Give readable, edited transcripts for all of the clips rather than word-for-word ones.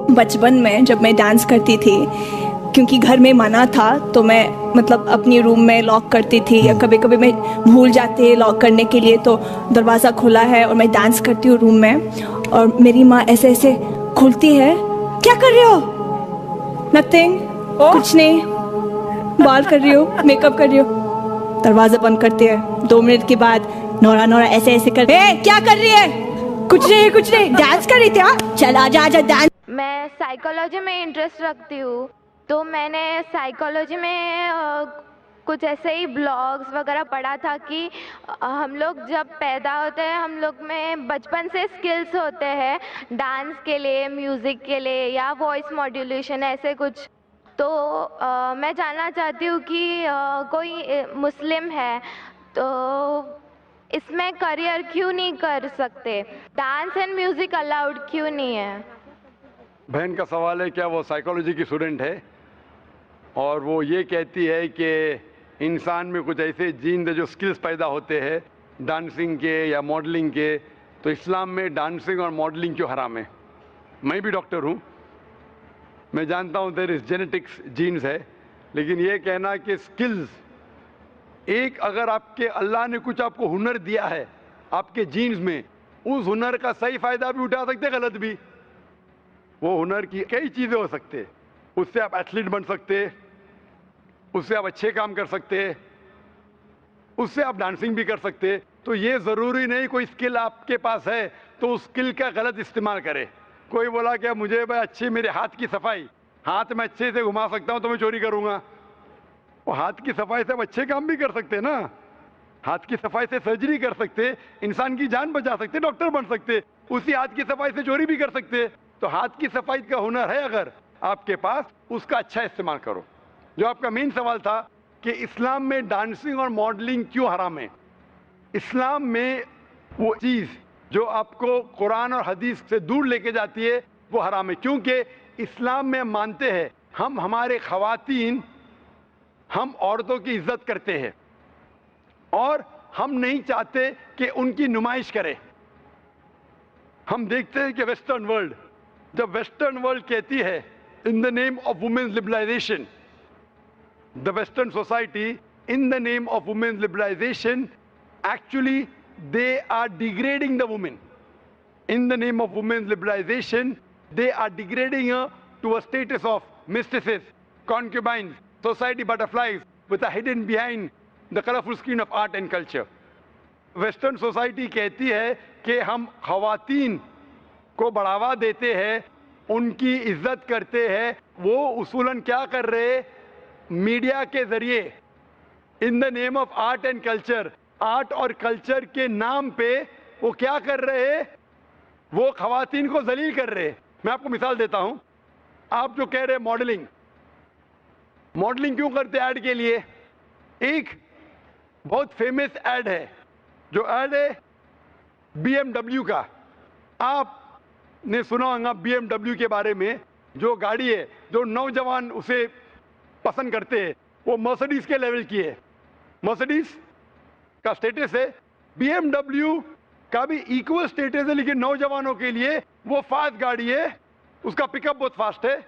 बचपन में जब मैं डांस करती थी, क्योंकि घर में मना था, तो मैं मतलब अपनी रूम में लॉक करती थी, या कभी कभी मैं भूल जाती लॉक करने के लिए, तो दरवाज़ा खुला है और मैं डांस करती हूँ रूम में, और मेरी माँ ऐसे ऐसे खुलती है, क्या कर रही हो? नथिंग, कुछ नहीं, बाल कर रही हो, मेकअप कर रही हो। दरवाज़ा बंद करती है। 2 मिनट के बाद नोरा नोरा ऐसे ऐसे कर, क्या कर रही है? कुछ नहीं कुछ नहीं, डांस कर रही थी। हाँ चल आजा आजा डांस। मैं साइकोलॉजी में इंटरेस्ट रखती हूँ, तो मैंने साइकोलॉजी में कुछ ऐसे ही ब्लॉग्स वगैरह पढ़ा था कि हम लोग जब पैदा होते हैं, हम लोग में बचपन से स्किल्स होते हैं डांस के लिए, म्यूज़िक के लिए, या वॉइस मॉड्यूलेशन, ऐसे कुछ। तो मैं जानना चाहती हूँ कि कोई मुस्लिम है तो इसमें करियर क्यों नहीं कर सकते? डांस एंड म्यूज़िक अलाउड क्यों नहीं है? बहन का सवाल है, क्या वो साइकोलॉजी की स्टूडेंट है और वो ये कहती है कि इंसान में कुछ ऐसे जीन जो स्किल्स पैदा होते हैं डांसिंग के या मॉडलिंग के, तो इस्लाम में डांसिंग और मॉडलिंग क्यों हराम है? मैं भी डॉक्टर हूँ, मैं जानता हूँ देयर इज जेनेटिक्स, जीन्स है, लेकिन ये कहना कि स्किल्स, एक अगर आपके अल्लाह ने कुछ आपको हुनर दिया है आपके जीन्स में, उस हुनर का सही फ़ायदा भी उठा सकते, गलत भी। वो हुनर की कई चीज़ें हो सकते, उससे आप एथलीट बन सकते, उससे आप अच्छे काम कर सकते, उससे आप डांसिंग भी कर सकते। तो ये ज़रूरी नहीं कोई स्किल आपके पास है तो उस स्किल का गलत इस्तेमाल करे। कोई बोला कि मुझे भाई अच्छी मेरे हाथ की सफाई, हाथ में अच्छे से घुमा सकता हूँ तो मैं चोरी करूँगा। वो हाथ की सफाई से आप अच्छे काम भी कर सकते ना, हाथ की सफाई से सर्जरी कर सकते, इंसान की जान बचा सकते, डॉक्टर बन सकते, उसी हाथ की सफाई से चोरी भी कर सकते। तो हाथ की सफाई का हुनर है अगर आपके पास, उसका अच्छा इस्तेमाल करो। जो आपका मेन सवाल था कि इस्लाम में डांसिंग और मॉडलिंग क्यों हराम है, इस्लाम में वो चीज़ जो आपको कुरान और हदीस से दूर लेके जाती है वो हराम है, क्योंकि इस्लाम में मानते हैं हम हमारे ख़वातीन, हम औरतों की इज्जत करते हैं और हम नहीं चाहते कि उनकी नुमाइश करें। हम देखते हैं कि वेस्टर्न वर्ल्ड, जब वेस्टर्न वर्ल्ड कहती है in the name of women's liberalization, the western society in the name of women's liberalization, actually they are degrading the woman. In the name of women's liberalization, they are degrading her to a status of mistresses, concubines, society butterflies with a hidden behind the colorful screen of art and culture. Western society कहती है कि हम ख़वातीन को बढ़ावा देते हैं, उनकी इज्जत करते हैं। वो उसूलन क्या कर रहे? मीडिया के ज़रिए इन the name of art and culture, art और कल्चर के नाम पे वो क्या कर रहे हैं? वो ख़वातीन को जलील कर रहे हैं। मैं आपको मिसाल देता हूं। आप जो कह रहे हैं मॉडलिंग, मॉडलिंग क्यों करते हैं? ऐड के लिए। एक बहुत फेमस ऐड है, जो ऐड है BMW का। आपने सुना होगा BMW के बारे में, जो गाड़ी है जो नौजवान उसे पसंद करते हैं, वो मर्सिडीज के लेवल की है। मर्सिडीज का स्टेटस है, BMW का भी इक्वल स्टेटस है, लेकिन नौजवानों के लिए वो फास्ट गाड़ी है, उसका पिकअप बहुत फास्ट है।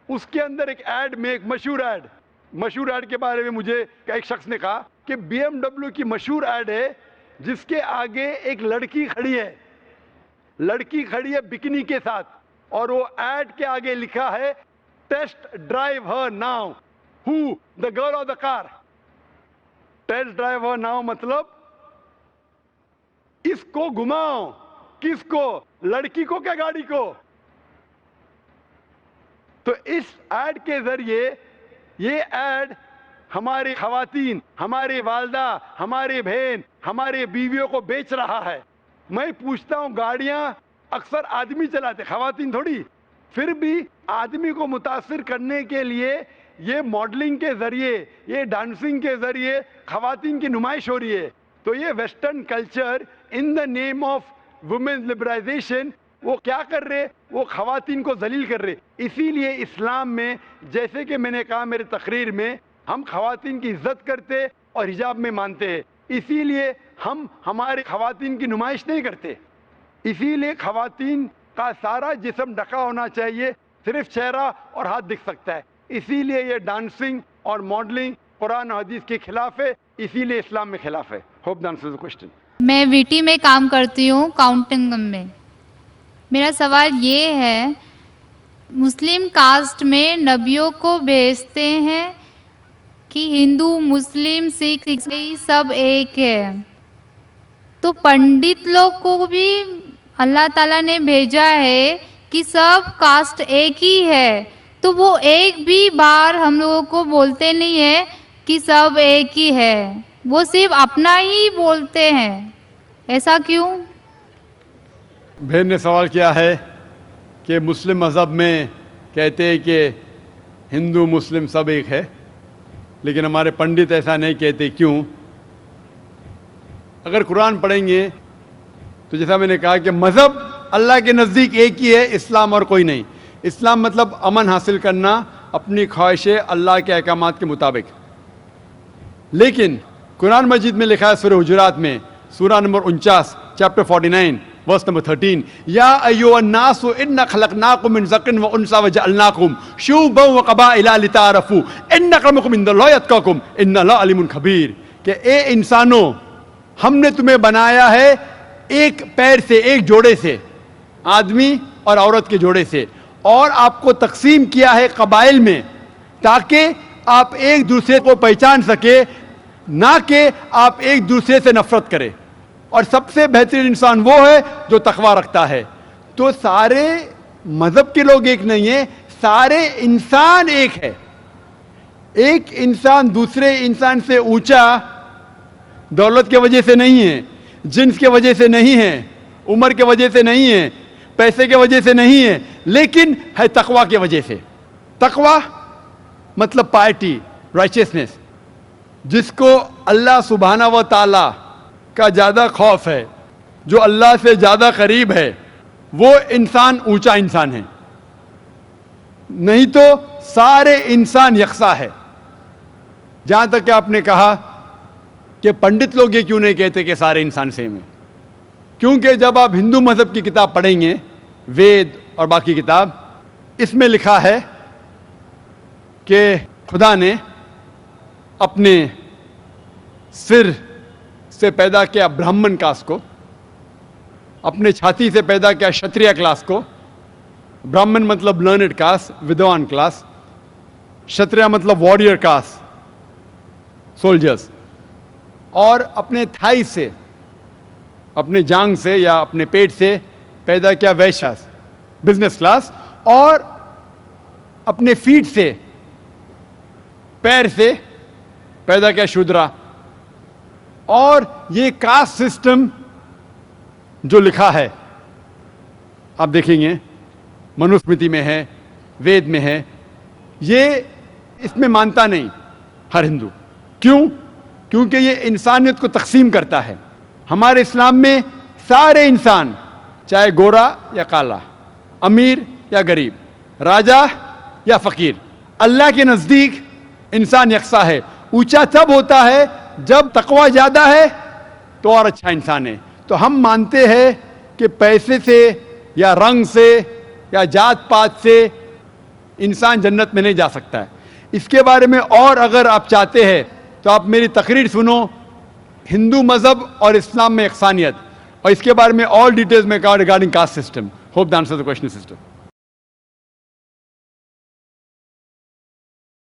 उसके अंदर एक ऐड में, एक मशहूर ऐड के बारे में मुझे एक शख्स ने कहा कि BMW की मशहूर ऐड है जिसके आगे एक लड़की खड़ी है बिकिनी के साथ, और वो ऐड के आगे लिखा है test drive her now, who the girl of the car. Test drive her now मतलब इसको घुमाओ। किसको? लड़की को क्या गाड़ी को? तो इस ऐड के जरिए ये ऐड हमारी ख़वातीन, हमारी वालदा, हमारी बहन, हमारे बीवियों को बेच रहा है। मैं पूछता हूं, गाड़ियां अक्सर आदमी चलाते, ख़वातीन थोड़ी। फिर भी आदमी को मुतासिर करने के लिए ये मॉडलिंग के जरिए, ये डांसिंग के जरिए ख़वातीन की नुमाइश हो रही है। तो ये western culture in the name of women's liberalization वो क्या कर रहे? वो ख़वातीन को जलील कर रहे। इसीलिए इस्लाम में, जैसे कि मैंने कहा मेरे तकरीर में, हम ख़वातीन की इज्जत करते और हिजाब में मानते हैं। इसीलिए हम हमारे ख़वातीन की नुमाइश नहीं करते। इसीलिए ख़वातीन का सारा जिस्म ढका होना चाहिए, صرف چہرہ اور ہاتھ دکھ سکتا ہے. اسی لیے یہ ڈانسنگ اور ماڈلنگ قرآن و حدیث کے خلاف ہے, اسی لیے اسلام میں خلاف ہے. Hope the answers the question. میں ویٹی میں کام کرتی ہوں, کاؤنٹنگ میں. میرا سوال یہ ہے, مسلم کاسٹ میں نبیوں کو بھیجتے ہیں کہ ہندو مسلم سکھ عیسائی سب ایک ہے, تو پنڈت لوگ کو بھی اللہ تعالیٰ نے بھیجا ہے کہ سب کاسٹ ایک ہی ہے, تو وہ ایک بھی بار ہم لوگوں کو بولتے نہیں ہیں کہ سب ایک ہی ہے, وہ صرف اپنا ہی بولتے ہیں, ایسا کیوں؟ بہن نے سوال کیا ہے کہ مسلم مذہب میں کہتے ہیں کہ ہندو مسلم سب ایک ہے, لیکن ہمارے پنڈت ایسا نہیں کہتے, کیوں؟ اگر قرآن پڑھیں گے تو جیسا میں نے کہا کہ مذہب اللہ کے نزدیک ایک ہی ہے, اسلام اور کوئی نہیں. اسلام مطلب امن حاصل کرنا اپنی خواہشیں اللہ کے احکامات کے مطابق. لیکن قرآن مجید میں لکھا ہے سورہ حجرات میں, سورہ نمبر 49 چیپٹر 49 ورس نمبر 13, یا ایھا الناس انا خلقناکم من ذکر و انثی وجعلناکم شعوبا وقبائل لتعارفوا ان اکرمکم عند اللہ اتقاکم ان اللہ علیم خبیر, کہ اے انسانوں ہم نے تمہیں بنایا ہے ایک پیر سے, ایک جوڑے سے, آدمی اور عورت کے جوڑے سے, اور آپ کو تقسیم کیا ہے قبائل میں تاکہ آپ ایک دوسرے کو پہچان سکے, نہ کہ آپ ایک دوسرے سے نفرت کریں. اور سب سے بہترین انسان وہ ہے جو تقوی رکھتا ہے. تو سارے مذہب کے لوگ ایک نہیں ہیں, سارے انسان ایک ہے. ایک انسان دوسرے انسان سے اونچا دولت کی وجہ سے نہیں ہے, جنس کی وجہ سے نہیں ہے, عمر کی وجہ سے نہیں ہے, پیسے کی وجہ سے نہیں ہے, لیکن ہے تقوی کی وجہ سے. تقوی مطلب پائٹی, رائچسنس, جس کو اللہ سبحانہ و تعالی کا زیادہ خوف ہے, جو اللہ سے زیادہ قریب ہے, وہ انسان اونچا انسان ہے. نہیں تو سارے انسان یکساں ہے. جہاں تک کہ آپ نے کہا کہ پنڈت لوگ یہ کیوں نہیں کہتے کہ سارے انسان سیم ہیں, کیونکہ جب آپ ہندو مذہب کی کتاب پڑھیں گے, وید اور باقی کتاب, اس میں لکھا ہے کہ خدا نے اپنے سر سے پیدا کیا برہمن کاسٹ کو, اپنے چھاتی سے پیدا کیا شتریہ کلاس کو. برہمن مطلب لرنڈ کاسٹ, ودوان کلاس. شتریہ مطلب وارڈیئر کاسٹ, سولجرز. اور اپنے تھائی سے, اپنے جانگ سے یا اپنے پیٹ سے پیدا کیا ویشاس, بزنس کلاس. اور اپنے فیٹ سے, پیر سے پیدا کیا شودرا. اور یہ کاسٹ سسٹم جو لکھا ہے آپ دیکھیں گے منوسمرتی میں ہے, وید میں ہے, یہ اس میں مانتا نہیں ہر ہندو. کیوں؟ کیونکہ یہ انسانیت کو تقسیم کرتا ہے. ہمارے اسلام میں سارے انسان, چاہے گورا یا کالا, امیر یا غریب, راجا یا فقیر, اللہ کے نزدیک انسان یکساں ہے. اونچا تب ہوتا ہے جب تقوی زیادہ ہے تو اور اچھا انسان ہے. تو ہم مانتے ہیں کہ پیسے سے یا رنگ سے یا جات پات سے انسان جنت میں نہیں جا سکتا ہے. اس کے بارے میں اور اگر آپ چاہتے ہیں تو آپ میری تقریر سنو, ہندو مذہب اور اسلام میں یکسانیت, اور اس کے بارے میں اور ڈیٹیلز میں کہا regarding caste system. Hope the answer the question sister.